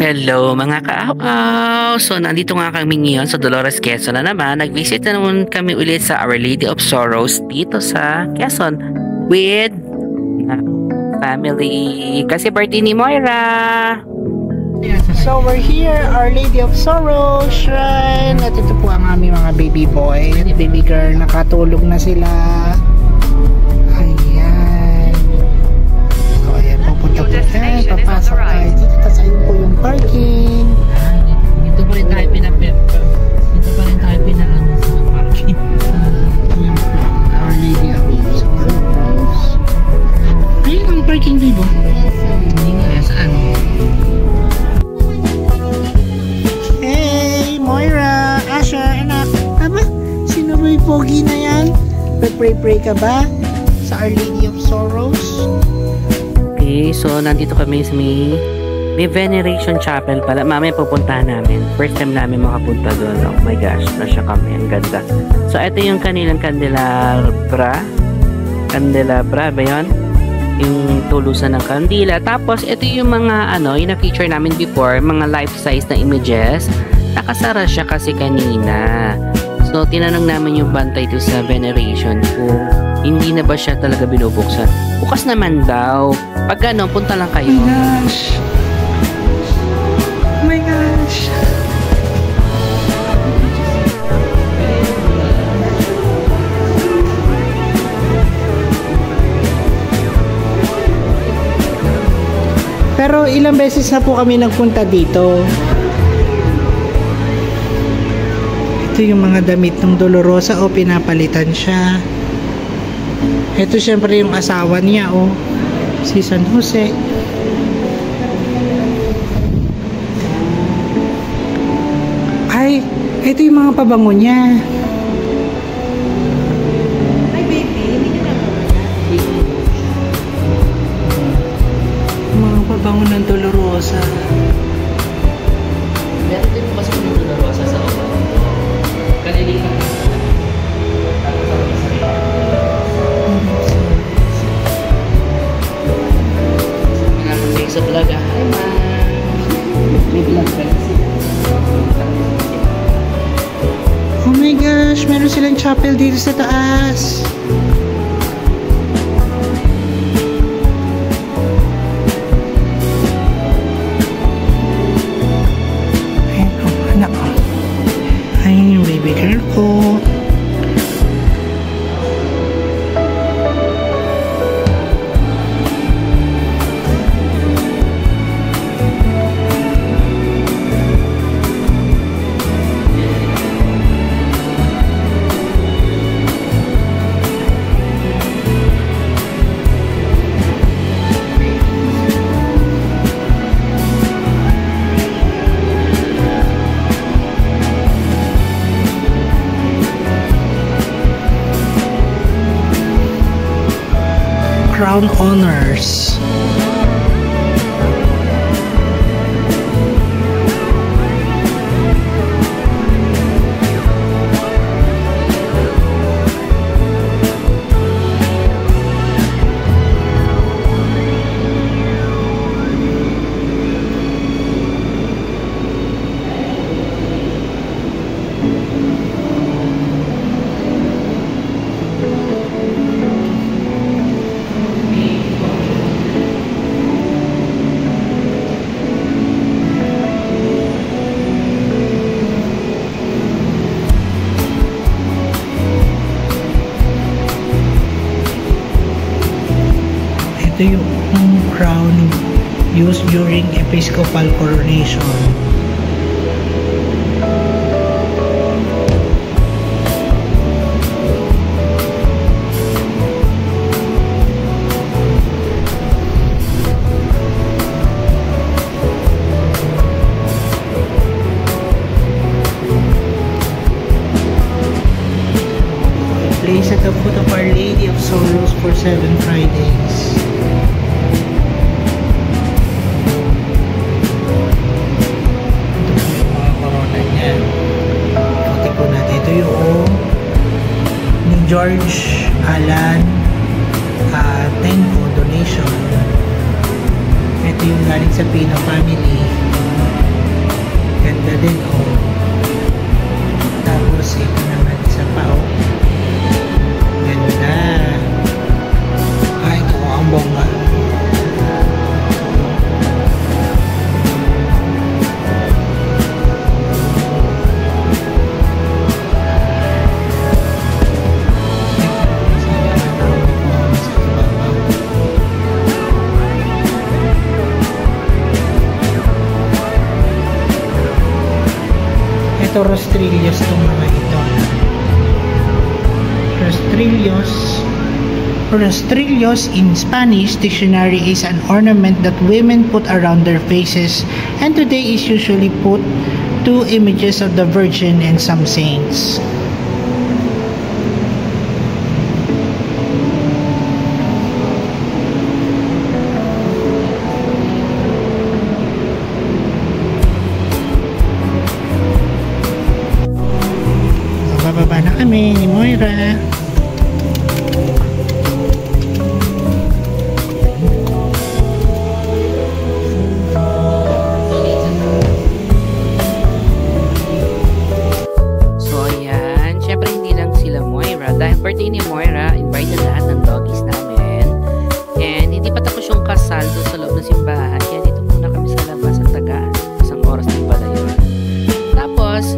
Hello mga kaaw! So nandito nga kami ngayon sa Dolores, Quezon na naman. Nag-visit na naman kami ulit sa Our Lady of Sorrows dito sa Quezon with family. Kasi birthday ni Moira! So we're here, Our Lady of Sorrows Shrine. At ito po ang aming mga baby boy at baby girl. Nakatulog na sila. Ayan. So ayan, pupunta po tayo. Papasok tayo dito. Tapos ayun po yung parking. Dito pa rin tayo pinarano sa parking. Ayan po, Our Lady of Sorrows. Ayun ang parking dito. Hindi nga, saan? Moira, Asher, anak. Aba, sino ba yung pogi na yan? Pray ka ba sa Our Lady of Sorrows? Okay, so nandito kami sa may Veneration Chapel pala. Mamaya pupuntahan namin. First time namin makapunta doon. Oh my gosh, nasya kami. Ang ganda. So ito yung kanilang candelabra. Candelabra ba yun? Yung tulusan ng kandila. Tapos ito yung mga yung na-feature namin before, mga life-size na images. Nakasara siya kasi kanina. So, tinanong namin yung bantay to sa Veneration kung hindi na ba siya talaga binubuksan. Bukas naman daw. Pag punta lang kayo. Oh my gosh. Oh my gosh. Pero ilang beses na po kami nagpunta dito. Ito yung mga damit ng Dolorosa pinapalitan siya. Ito syempre yung asawa niya si San Jose. Ay, ito yung mga pabango niya. Ay baby, hindi ka na mga pabango ng Dolorosa. Meron din po kasi ng Dolorosa sa opa. Kanilika. Tapos ako isa rin. Pinapasay sa vlog. Hi ma! May vlog ka kasi. Oh my gosh, meron silang chapel dito sa taas. Baby girl ko. Crown Honors. Ito yung crown used during Episcopal coronation. Placed at the foot of Our Lady of Sorrows for 7 Fridays. George Alan Tenco donation. Ito yung galing sa Pino family. ito rostrillos itong mga ito. Rostrillos in Spanish dictionary is an ornament that women put around their faces, and today is usually put two images of the Virgin and some saints. Bababa na kami ni Moira. Dahil birthday ni Moira, invited lahat ng doggies namin. And hindi pa tapos yung kasal doon sa loob ng simbahan. Kaya dito muna kami sa labas at tagaan. Isang oras din pala yun. Tapos,